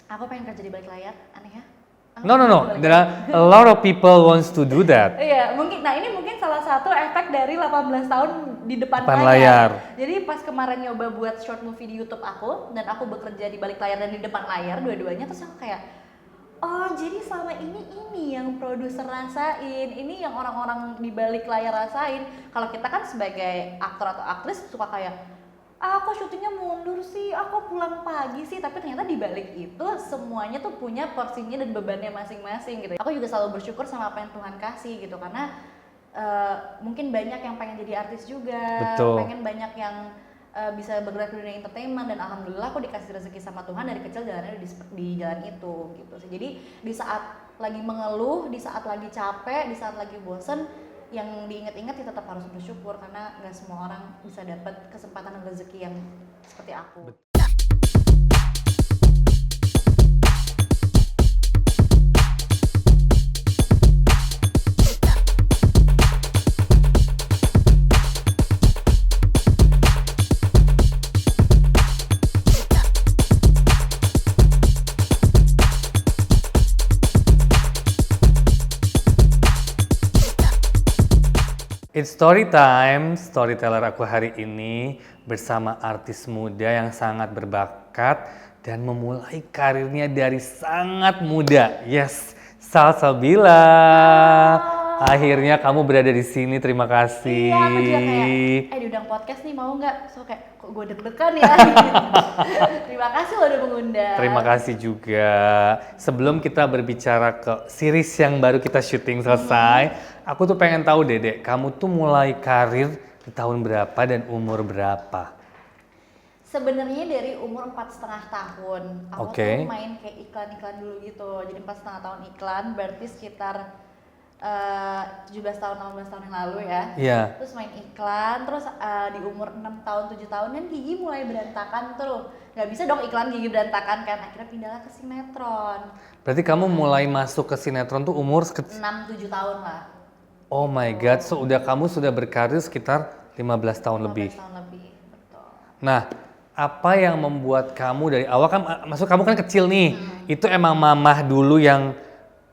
Aku pengen kerja di balik layar, aneh ya? No. There are a lot of people wants to do that. Iya, mungkin. Nah ini mungkin salah satu efek dari 18 tahun di depan layar. Jadi pas kemarin nyoba buat short movie di YouTube aku, dan aku bekerja di balik layar dan di depan layar dua-duanya, terus aku kayak, oh jadi selama ini yang produser rasain, ini yang orang-orang di balik layar rasain. Kalau kita kan sebagai aktor atau aktris suka kayak, aku syutingnya mundur sih, aku pulang pagi sih, tapi ternyata di balik itu semuanya tuh punya porsinya dan bebannya masing-masing gitu. Aku juga selalu bersyukur sama apa yang Tuhan kasih gitu, karena mungkin banyak yang pengen jadi artis juga, Betul. pengen banyak yang bisa bergerak di dunia entertainment, dan alhamdulillah aku dikasih rezeki sama Tuhan dari kecil jalannya di jalan itu gitu. Jadi di saat lagi mengeluh, di saat lagi capek, di saat lagi bosen, yang diingat-ingat ya tetap harus bersyukur, karena nggak semua orang bisa dapat kesempatan dan rezeki yang seperti aku. It's story time, storyteller aku hari ini bersama artis muda yang sangat berbakat dan memulai karirnya dari sangat muda. Yes, Salsabila. Akhirnya kamu berada di sini, terima kasih. Iya, aku juga kayak, diundang podcast nih mau nggak? So kayak, kok gue deg-degan ya? Terima kasih lo udah mengundang. Terima kasih juga. Sebelum kita berbicara ke series yang baru kita syuting selesai, aku tuh pengen tahu Dedek, kamu tuh mulai karir di tahun berapa dan umur berapa? Sebenarnya dari umur 4,5 tahun. Aku tuh main kayak iklan-iklan dulu gitu. Jadi 4,5 tahun iklan, berarti sekitar 17 tahun, 18 tahun yang lalu ya. Iya. Terus main iklan, terus di umur 6 tahun, 7 tahun kan gigi mulai berantakan tuh. Gak bisa dong iklan gigi berantakan kan, akhirnya pindahlah ke sinetron. Berarti kamu mulai masuk ke sinetron tuh umur 6-7 tahun lah. Oh my god, so kamu sudah berkarir sekitar 15 tahun lebih. 15 tahun lebih, betul. Nah, apa yang membuat kamu dari awal kan, maksud kamu kan kecil nih, itu emang mamah dulu yang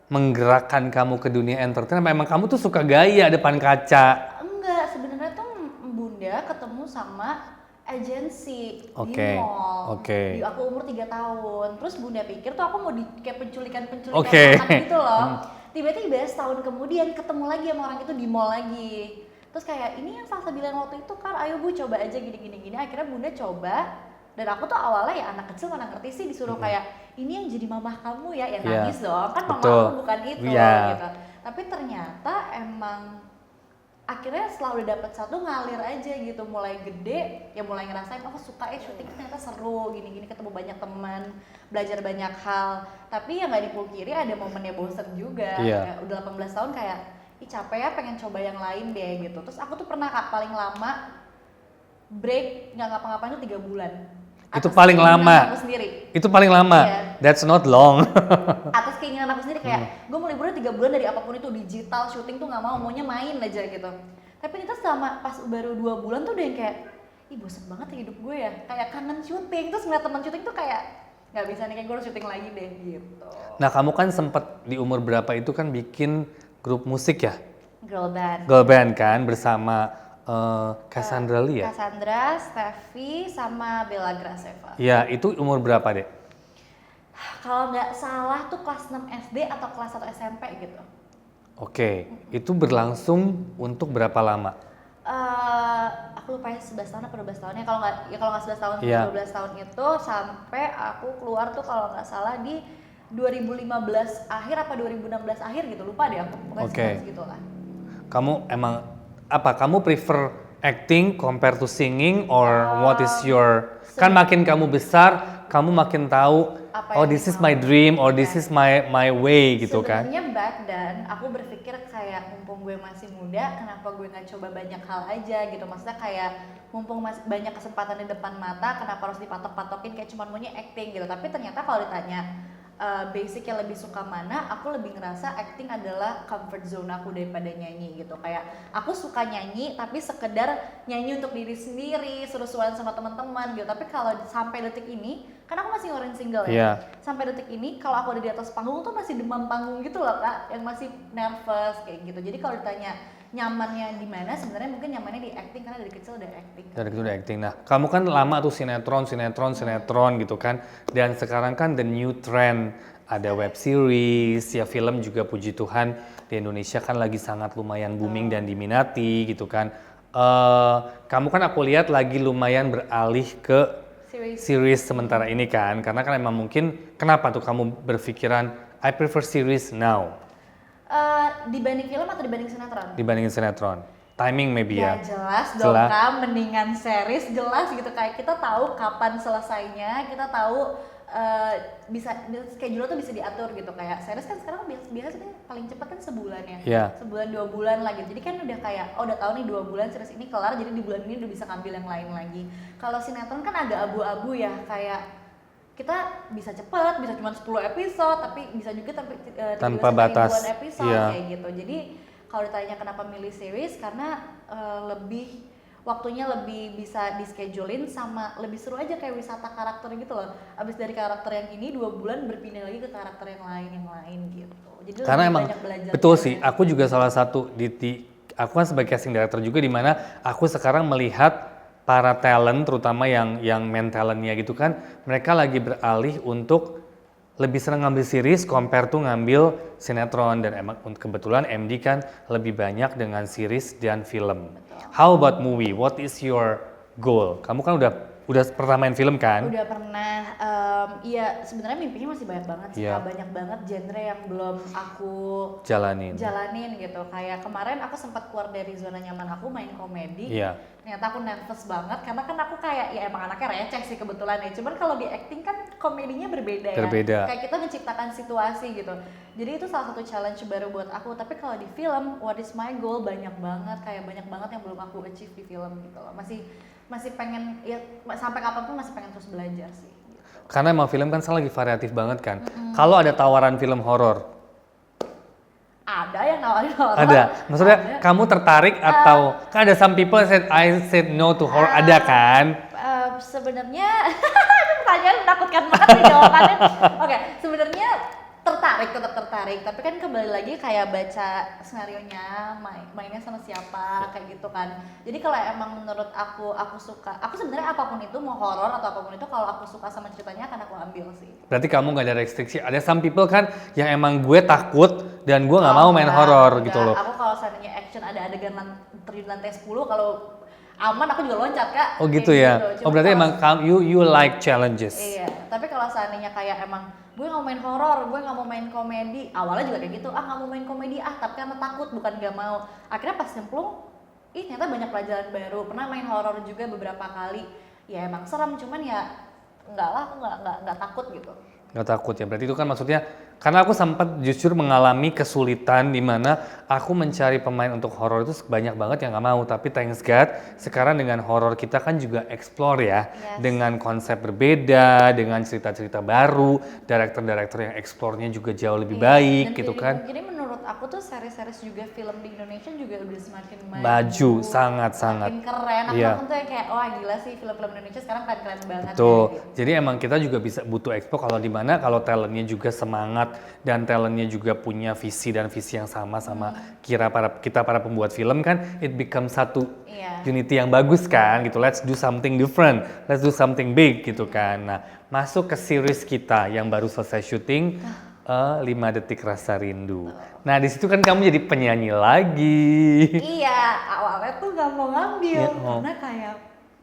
menggerakkan kamu ke dunia entertainment? Memang kamu tuh suka gaya depan kaca? Enggak, sebenarnya tuh bunda ketemu sama agensi di mall. Di aku umur 3 tahun. Terus bunda pikir tuh aku mau kayak penculikan anak gitu loh. Tiba-tiba setahun kemudian ketemu lagi sama orang itu di mall lagi. Terus kayak, ini yang Salsa bilang waktu itu kan, ayo Bu coba aja gini. Akhirnya bunda coba. Dan aku tuh awalnya ya anak kecil mana ngerti sih, disuruh kayak, ini yang jadi mamah kamu ya, nangis dong, kan mama aku bukan itu gitu. Tapi ternyata emang akhirnya setelah udah dapet satu ngalir aja gitu, mulai gede ya mulai ngerasain, oh suka syuting ternyata seru, gini ketemu banyak teman, belajar banyak hal. Tapi ya nggak dipungkiri ada momennya bosen juga. Kayak udah 18 tahun kayak, ih capek ya, pengen coba yang lain deh gitu. Terus aku tuh pernah paling lama break nggak ngapa-ngapain tuh 3 bulan. Itu paling lama. Itu paling lama. Yeah. That's not long. Atas keinginan aku sendiri kayak, gue mau liburan 3 bulan dari apapun itu, digital, syuting tuh nggak mau, maunya main aja gitu. Tapi ternyata selama pas baru 2 bulan tuh udah yang kayak, ih bosan banget ya hidup gue ya, kayak kangen syuting. Terus ngeliat teman syuting tuh kayak, nggak bisa nih, kayak gue harus syuting lagi deh gitu. Nah kamu kan sempet di umur berapa itu kan bikin grup musik ya? Girl band kan bersama Cassandra Lee ya? Cassandra, Steffi, sama Bella Graceva. Ya, itu umur berapa deh? Kalau nggak salah tuh kelas 6 SD atau kelas 1 SMP gitu. Oke, itu berlangsung untuk berapa lama? Aku lupa ya 11 tahun atau 12 tahun ya. Kalau nggak 11 tahun, 12 tahun itu sampai aku keluar tuh kalau nggak salah di 2015 akhir apa 2016 akhir gitu, lupa deh aku. Pokoknya segitu lah. Kamu emang kamu prefer acting compare to singing or what is your, kan makin kamu besar kamu makin tahu this is my dream or this is my way gitu kan. Sebenarnya back then aku berpikir kayak, mumpung gue masih muda, kenapa gue nggak coba banyak hal aja gitu. Maksudnya kayak mumpung masih banyak kesempatan di depan mata, kenapa harus dipatok-patokin kayak cuma maunya acting gitu. Tapi ternyata kalau ditanya basicnya lebih suka mana, aku lebih ngerasa acting adalah comfort zone aku daripada nyanyi gitu. Kayak aku suka nyanyi tapi sekedar nyanyi untuk diri sendiri, seru-seruan sama teman-teman gitu. Tapi kalau sampai detik ini, kan aku masih ngeluarin single ya. Sampai detik ini kalau aku ada di atas panggung tuh masih demam panggung gitu loh Kak, yang masih nervous kayak gitu. Jadi kalau ditanya nyamannya di mana, sebenarnya mungkin nyamannya di acting karena dari kecil udah acting. Dari kecil udah acting. Nah, kamu kan lama tuh sinetron gitu kan. Dan sekarang kan the new trend ada web series, ya film juga puji Tuhan di Indonesia kan lagi sangat lumayan booming dan diminati gitu kan. Kamu kan aku lihat lagi lumayan beralih ke series sementara ini kan, karena kan emang mungkin kenapa tuh kamu berpikiran I prefer series now? Dibanding film atau dibanding sinetron? Dibandingin sinetron. Timing maybe ya? Jelas dong Kak, mendingan series jelas gitu, kayak kita tahu kapan selesainya, kita tahu bisa schedule tuh bisa diatur gitu. Kayak series kan sekarang biasanya paling cepat kan sebulan ya, sebulan 2 bulan lagi. Jadi kan udah kayak udah tahu nih 2 bulan series ini kelar, jadi di bulan ini udah bisa ngambil yang lain lagi. Kalau sinetron kan agak abu-abu ya, kayak kita bisa cepet, bisa cuma 10 episode, tapi bisa juga tanpa batas ribuan episode kayak gitu. Jadi kalau ditanya kenapa milih series, karena lebih waktunya lebih bisa di-schedulein, sama lebih seru aja kayak wisata karakter gitu loh. Abis dari karakter yang ini 2 bulan berpindah lagi ke karakter yang lain gitu. Jadi karena lebih emang banyak belajar. Betul sih, aku juga salah satu aku kan sebagai casting director juga, di mana aku sekarang melihat para talent terutama yang main talentnya gitu kan, mereka lagi beralih untuk lebih senang ngambil series compare tuh ngambil sinetron. Dan emang kebetulan MD kan lebih banyak dengan series dan film. Betul. How about movie? What is your goal? Kamu kan udah pernah main film kan? Udah pernah. Iya sebenarnya mimpinya masih banyak banget sih, banyak banget genre yang belum aku jalanin gitu. Kayak kemarin aku sempat keluar dari zona nyaman aku, main komedi. Ternyata aku nervous banget karena kan aku kayak ya emang anaknya receh sih kebetulan ya. Cuman kalau di acting kan komedinya berbeda ya. Kayak kita menciptakan situasi gitu. Jadi itu salah satu challenge baru buat aku. Tapi kalau di film, what is my goal, banyak banget yang belum aku achieve di film gitu loh. Masih pengen ya, sampai kapanpun masih pengen terus belajar sih. Karena emang film kan sekarang lagi variatif banget kan. Kalau ada tawaran film horor, ada yang nawarin horor. Ada. Maksudnya kamu tertarik atau kan ada some people said I said no to horror, ada kan? Sebenarnya ini pertanyaan menakutkan banget nih jawabannya. Oke, sebenarnya tetap tertarik, tapi kan kembali lagi kayak baca skenarionya, mainnya sama siapa kayak gitu kan. Jadi kalau emang menurut aku suka, aku sebenarnya apapun itu, mau horor atau apapun itu, kalau aku suka sama ceritanya akan aku ambil sih. Berarti kamu nggak ada restriksi? Ada some people kan yang emang gue takut dan gue nggak mau main horor gitu loh. Aku kalau seandainya action ada adegan terjun lantai 10, kalau aman aku juga loncat Kak. Oh gitu ya. Gitu. Oh berarti emang you like challenges. Iya. Tapi kalau seandainya kayak emang gue nggak mau main horor, gue nggak mau main komedi, awalnya juga kayak gitu. Nggak mau main komedi tapi karena takut, bukan nggak mau. Akhirnya pas nyemplung, ternyata banyak pelajaran baru. Pernah main horor juga beberapa kali. Ya emang serem, cuman ya enggak lah, aku nggak takut gitu. Nggak takut ya. Berarti itu kan maksudnya, karena aku sempat justru mengalami kesulitan di mana aku mencari pemain untuk horor itu banyak banget yang nggak mau. Tapi thanks God, sekarang dengan horor kita kan juga explore ya, dengan konsep berbeda, dengan cerita-cerita baru, director-director yang explore-nya juga jauh lebih baik gitu kan. Jadi menurut aku tuh series-series juga film di Indonesia juga udah semakin maju, sangat-sangat. Semakin keren. Aku tuh kayak wah gila sih, film-film Indonesia sekarang keren banget. Betul. Gitu. Jadi emang kita juga bisa butuh explore kalau di mana kalau talentnya juga semangat dan talentnya juga punya visi dan visi yang sama kita para pembuat film kan, it becomes satu unity yang bagus kan gitu. Let's do something different, let's do something big gitu kan. Nah, masuk ke series kita yang baru selesai syuting, 5 Detik Rasa Rindu. Nah di situ kan kamu jadi penyanyi lagi. Iya, awalnya tuh gak mau ngambil karena kayak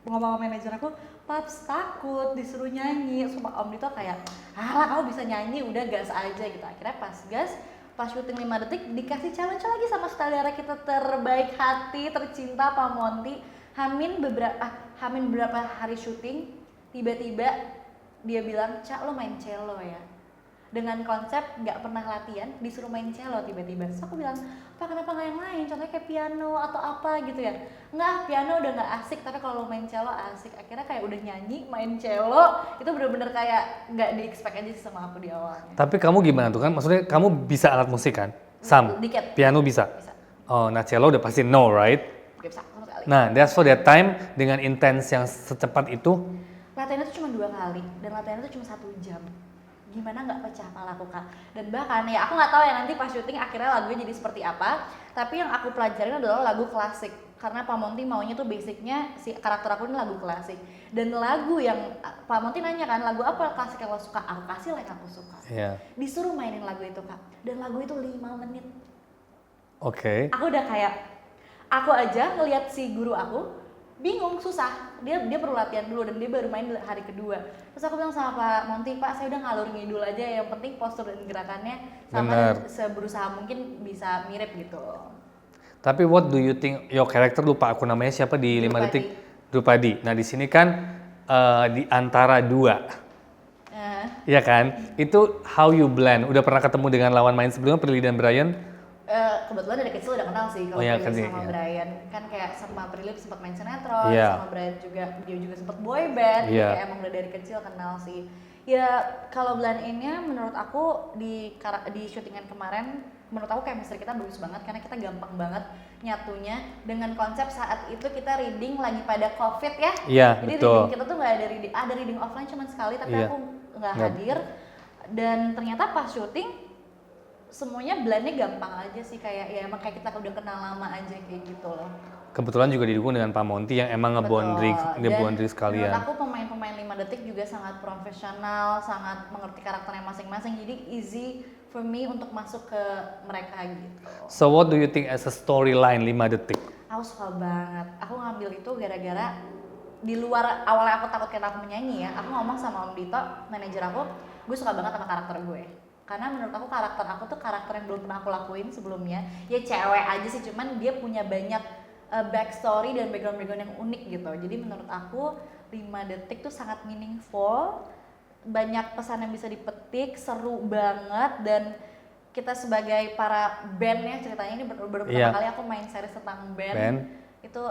ngomong sama manajer aku, Paps takut disuruh nyanyi. Sumpah Om Dito kayak, alah kamu bisa nyanyi, udah gas aja gitu. Akhirnya pas syuting 5 detik dikasih challenge lagi sama sutradara kita terbaik hati, tercinta Pak Monty. Hamin beberapa hari syuting, tiba-tiba dia bilang, Cak lo main cello ya? dengan konsep nggak pernah latihan disuruh main cello tiba-tiba. Terus aku bilang, Pak kenapa nggak yang lain, contohnya kayak piano atau apa gitu ya. Nggak, piano udah nggak asik, tapi kalau main cello asik. Akhirnya kayak udah nyanyi, main cello, itu bener-bener kayak nggak di-expect aja sih sama aku di awalnya. Tapi kamu gimana tuh kan, maksudnya kamu bisa alat musik kan? Sam, Dikit. piano bisa? Bisa. Oh, nah cello udah pasti no, right? Gak bisa sama sekali. Nah, that's for that time dengan intens yang secepat itu. Latihannya tuh cuma 2 kali dan latihannya tuh cuma 1 jam. Gimana nggak pecah palaku Kak? Dan bahkan ya aku nggak tahu ya nanti pas syuting akhirnya lagunya jadi seperti apa. Tapi yang aku pelajarin adalah lagu klasik. Karena Pak Monty maunya tuh basicnya si karakter aku ini lagu klasik. Dan lagu yang Pak Monty nanya kan, lagu apa klasik yang lo suka? Aku kasih yang aku suka. Iya. Disuruh mainin lagu itu Kak. Dan lagu itu 5 menit. Oke. Aku udah kayak, aku aja ngelihat si guru aku bingung, susah. Dia perlu latihan dulu dan dia baru main hari kedua. Terus aku bilang sama Pak Monty, Pak saya udah ngalur ngidul aja, yang penting postur dan gerakannya sama seberusaha mungkin bisa mirip gitu. Tapi what do you think your character, lupa aku namanya siapa di 5 detik? Drupadi. Nah di sini kan di antara dua. Iya kan? Itu how you blend. Udah pernah ketemu dengan lawan main sebelumnya, Prilly dan Brian? Kebetulan dari kecil udah kenal sih kalau Prilly sama Brian. Kan kayak sama Prilly sempat main sinetron, sama Brian juga, dia juga sempat boy band. Kayak emang udah dari kecil kenal sih. Ya kalau blend-in-nya menurut aku di syutingan kemarin, menurut aku chemistry kita bagus banget karena kita gampang banget nyatunya dengan konsep saat itu kita reading lagi pada COVID ya. Iya, jadi betul. Reading kita tuh nggak ada reading offline cuma sekali, tapi aku nggak hadir. Dan ternyata pas syuting semuanya blendnya gampang aja sih, kayak ya emang kayak kita udah kenal lama aja kayak gitu loh. Kebetulan juga didukung dengan Pak Monty yang emang nge-boundary sekalian. Menurut aku pemain-pemain 5 detik juga sangat profesional, sangat mengerti karakternya masing-masing, jadi easy for me untuk masuk ke mereka gitu. So what do you think as a storyline 5 detik? Aku suka banget. Aku ngambil itu gara-gara di luar awalnya aku takut kayak aku menyanyi ya. Aku ngomong sama Om Dito, manajer aku, gue suka banget sama karakter gue. Karena menurut aku karakter aku tuh karakter yang belum pernah aku lakuin sebelumnya. Ya cewek aja sih, cuman dia punya banyak backstory dan background yang unik gitu. Jadi menurut aku 5 detik tuh sangat meaningful, banyak pesan yang bisa dipetik, seru banget. Dan kita sebagai para band ya, ceritanya ini beberapa kali aku main series tentang band. Itu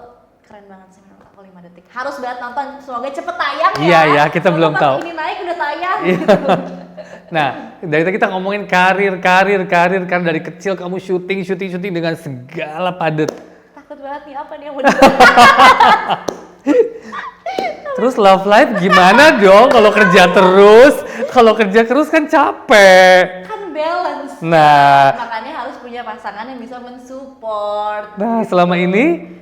keren banget sih menurut aku 5 detik. Harus banget nonton, semoga cepet tayang ya. Iya, kita belum tahu. Ini naik udah tayang gitu. Nah, dari tadi kita ngomongin karir dari kecil kamu syuting dengan segala padet. Takut banget nih, apa nih yang mau Terus love life gimana dong kalau kerja terus kan capek. Kan balance. Nah, makanya harus punya pasangan yang bisa mensupport. Nah, gitu. selama ini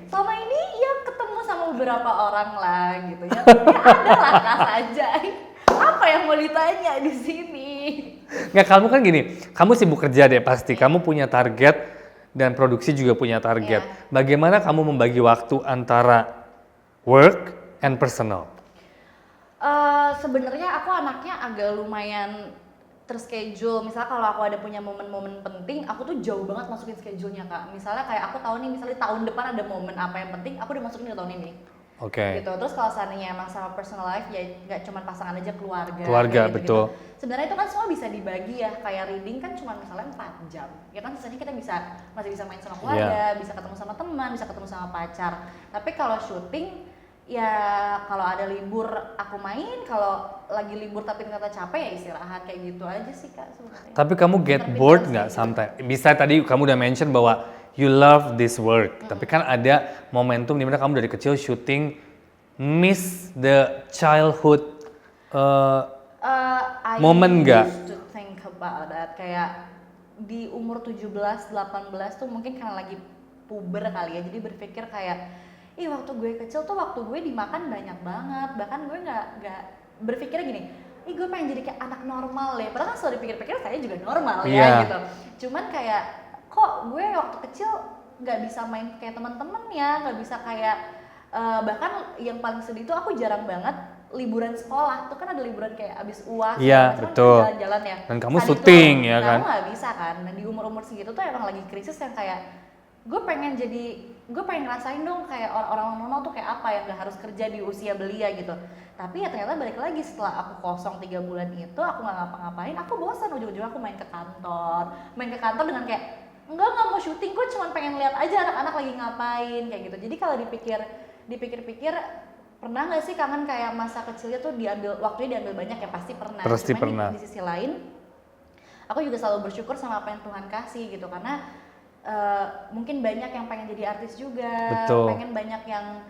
ya ketemu sama beberapa orang lah gitu ya. Ada lah kas aja. Apa yang mau ditanya di sini? Nggak, kamu kan gini, kamu sibuk kerja deh pasti. Kamu punya target dan produksi juga punya target. Bagaimana kamu membagi waktu antara work and personal? Sebenarnya aku anaknya agak lumayan terschedule. Misalnya kalau aku ada punya momen-momen penting, aku tuh jauh banget masukin schedule-nya Kak. Misalnya kayak aku tahu nih, misalnya tahun depan ada momen apa yang penting, aku udah masukin di tahun ini. Oke. Gitu. Terus kalau seandainya emang sama personal life ya nggak cuma pasangan aja, keluarga gitu, betul. Sebenarnya itu kan semua bisa dibagi ya, kayak reading kan cuma misalnya 4 jam. Ya kan sisanya kita masih bisa main sama keluarga, bisa ketemu sama teman, bisa ketemu sama pacar. Tapi kalau syuting ya kalau ada libur aku main, kalau lagi libur tapi ternyata capek ya istirahat, kayak gitu aja sih Kak sebenarnya. Tapi kamu get bored nggak sometimes? Bisa tadi kamu udah mention bahwa you love this work, tapi kan ada momentum dimana kamu dari kecil syuting miss the childhood moment nggak? I used to think about that, kayak di umur 17-18 tuh mungkin karena lagi puber kali ya, jadi berpikir kayak waktu gue kecil tuh waktu gue dimakan banyak banget, bahkan gue nggak berpikir gini, gue pengen jadi kayak anak normal ya, padahal kan setelah dipikir-pikir saya juga normal ya gitu. Cuman kayak kok gue waktu kecil nggak bisa main kayak teman-teman ya, nggak bisa kayak bahkan yang paling sedih tuh aku jarang banget liburan sekolah. Tuh kan ada liburan kayak abis UAS, betul. Kan jalan-jalan ya. Dan kamu syuting ya kan? Kamu nggak bisa kan. Dan di umur-umur segitu tuh emang lagi krisis yang kayak gue pengen ngerasain dong kayak orang-orang normal tuh kayak apa yang gak harus kerja di usia belia gitu. Tapi ya ternyata balik lagi setelah aku kosong 3 bulan itu aku nggak ngapa-ngapain, aku bosan, ujung-ujungnya aku main ke kantor dengan kayak nggak mau syuting, gue cuma pengen lihat aja anak-anak lagi ngapain kayak gitu. Jadi kalau dipikir-pikir pernah nggak sih kangen kayak masa kecilnya tuh waktunya diambil banyak ya, pasti pernah. Pasti Cuman pernah. di sisi lain aku juga selalu bersyukur sama apa yang Tuhan kasih gitu, karena mungkin banyak yang pengen jadi artis juga. Betul. Pengen banyak yang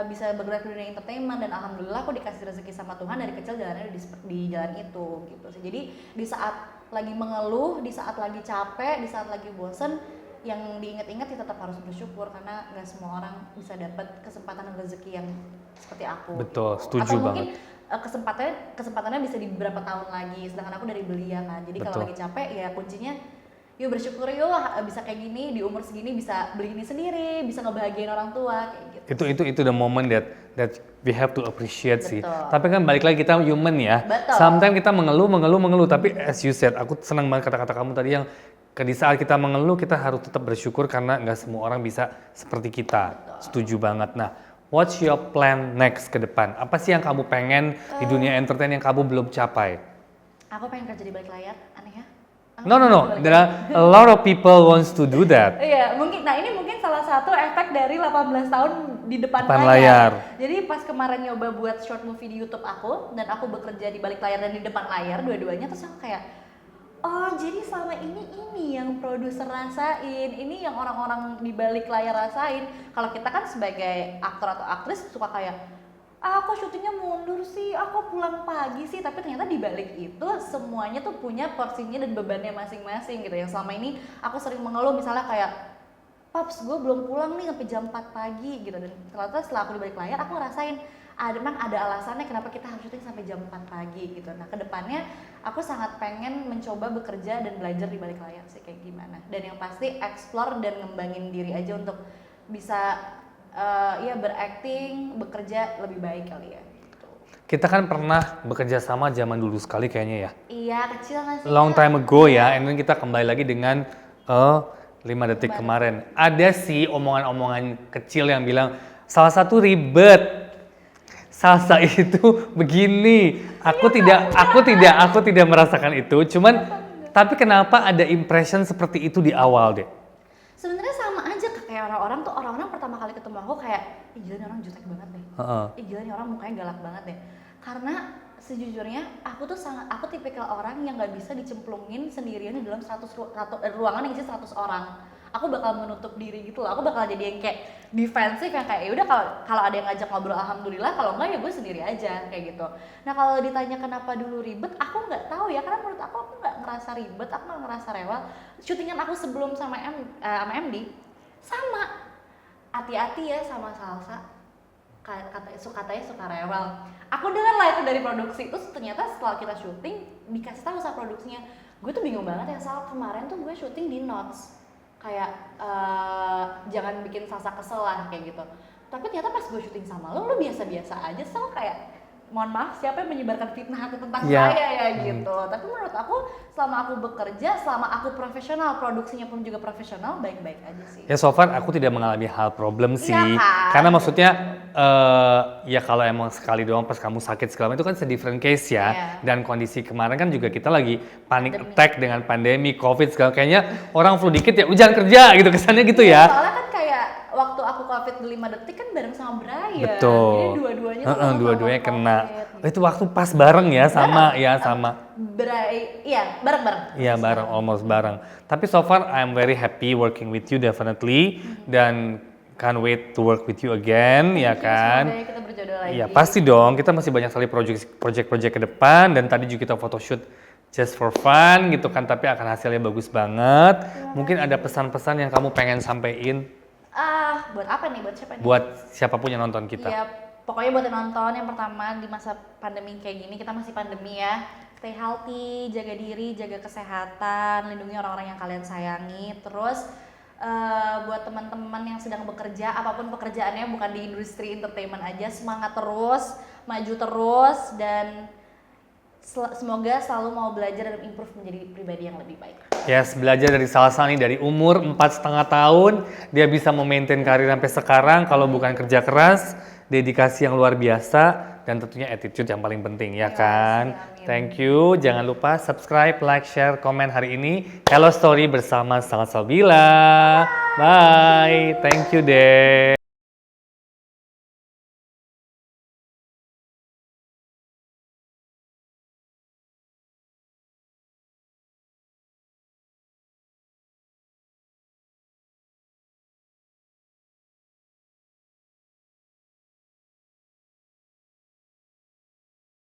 bisa bergerak di dunia entertainment, dan alhamdulillah aku dikasih rezeki sama Tuhan dari kecil jalannya di jalan itu gitu sih. Jadi di saat lagi mengeluh, di saat lagi capek, di saat lagi bosen, yang diingat-ingat ya tetap harus bersyukur, karena nggak semua orang bisa dapat kesempatan dan rezeki yang seperti aku. Betul, gitu. setuju Atau mungkin banget. kesempatannya bisa di beberapa tahun lagi, sedangkan aku dari belia kan. Jadi kalau lagi capek ya kuncinya yuk bersyukur, yuk bisa kayak gini, di umur segini bisa beli ini sendiri, bisa ngebahagiain orang tua kayak gitu. Itu the moment that we have to appreciate sih. Betul. Tapi kan balik lagi kita human ya. Betul. Sometimes kita mengeluh, tapi as you said, aku senang banget kata-kata kamu tadi yang di saat kita mengeluh kita harus tetap bersyukur karena nggak semua orang bisa seperti kita. Betul. Setuju banget. Nah, what's your plan next ke depan? Apa sih yang kamu pengen di dunia entertain yang kamu belum capai? Aku pengen kerja di balik layar, aneh ya? No. There are a lot of people wants to do that. Iya, ini mungkin salah satu efek dari 18 tahun di depan layar. Jadi pas kemarin nyoba buat short movie di YouTube aku, dan aku bekerja di balik layar dan di depan layar dua-duanya, terus aku kayak, oh jadi selama ini yang produser rasain, ini yang orang-orang di balik layar rasain. Kalau kita kan sebagai aktor atau aktris suka kayak, kok syutingnya mundur sih, aku pulang pagi sih, tapi ternyata di balik itu semuanya tuh punya porsinya dan bebannya masing-masing gitu. Yang selama ini aku sering mengeluh misalnya kayak, Paps, gue belum pulang nih sampai jam 4 pagi gitu, dan ternyata setelah aku di balik layar aku ngerasain memang ada alasannya kenapa kita harus syuting sampai jam 4 pagi gitu. Nah, kedepannya aku sangat pengen mencoba bekerja dan belajar di balik layar sih kayak gimana. Dan yang pasti explore dan ngembangin diri aja untuk bisa berakting, bekerja lebih baik kali ya. Gitu. Kita kan pernah bekerja sama zaman dulu sekali kayaknya ya. Iya, kecil kan sih. Long time ago ya, and then kita kembali lagi dengan 5 detik kemarin. Ada sih omongan-omongan kecil yang bilang salah satu ribet, salsa itu begini. Aku tidak merasakan itu. Cuman tapi kenapa ada impression seperti itu di awal deh? Sebenarnya sama aja kayak orang-orang pertama kali ketemu aku kayak, gila nih orang jutek banget deh. Gila nih orang mukanya galak banget deh. Karena sejujurnya aku tipikal orang yang nggak bisa dicemplungin sendirian di dalam 100 ruangan yang isi 100 orang. Aku bakal menutup diri gitu loh. Aku bakal jadi yang kayak defensif, yang kayak yaudah kalau ada yang ngajak ngobrol alhamdulillah, kalau enggak ya gue sendiri aja kayak gitu. Nah, kalau ditanya kenapa dulu ribet, aku nggak tahu ya, karena menurut aku nggak ngerasa ribet, aku nggak ngerasa rewel. Syutingan aku sebelum sama MD sama, hati-hati ya sama salsa, katanya suka rewel. Aku dengar lah itu dari produksi, terus ternyata setelah kita syuting dikasih tahu sama produksinya, gue tuh bingung banget ya Sal, kemarin tuh gue syuting di Notes, kayak jangan bikin salsa kesel lah kayak gitu. Tapi ternyata pas gue syuting sama lo biasa-biasa aja, Sal, kayak mohon maaf siapa yang menyebarkan fitnah tentang saya ya gitu. Tapi menurut aku selama aku bekerja, selama aku profesional, produksinya pun juga profesional, baik-baik aja sih. Ya so far aku tidak mengalami hal problem sih. Iya kan? Karena maksudnya ya kalau emang sekali doang pas kamu sakit segala macam itu kan different case ya. Iya. Dan kondisi kemarin kan juga kita lagi panic attack dengan pandemi, covid segala, kayaknya orang flu dikit ya jangan kerja gitu, kesannya gitu ya. Soalnya kan kayak waktu aku covid 5 detik kan bareng sama Brian. Betul. Jadi dua-duanya tuh dua-duanya sama kena. COVID. Itu waktu pas bareng ya sama ya sama. Iya, bareng-bareng. Iya bareng, almost bareng. Tapi so far I'm very happy working with you definitely, dan can't wait to work with you again, ya kan? Semoga kita berjodoh lagi. Iya pasti dong, kita masih banyak sekali project ke depan, dan tadi juga kita photoshoot just for fun gitu kan, tapi akan hasilnya bagus banget. Mungkin ada pesan-pesan yang kamu pengen sampein? Buat apa nih? Buat siapa nih? Buat siapapun yang nonton kita. Iya, pokoknya buat yang nonton, yang pertama di masa pandemi kayak gini, kita masih pandemi ya. Stay healthy, jaga diri, jaga kesehatan, lindungi orang-orang yang kalian sayangi. Terus buat teman-teman yang sedang bekerja, apapun pekerjaannya, bukan di industri entertainment aja, semangat terus, maju terus, dan semoga selalu mau belajar dan improve menjadi pribadi yang lebih baik. Yes, belajar dari Salsa nih dari umur 4,5 tahun dia bisa memaintain karir sampai sekarang kalau bukan kerja keras, dedikasi yang luar biasa dan tentunya attitude yang paling penting ya kan. Thank you. Jangan lupa subscribe, like, share, komen hari ini Hello Story bersama Salsabila. Bye. Thank you deh.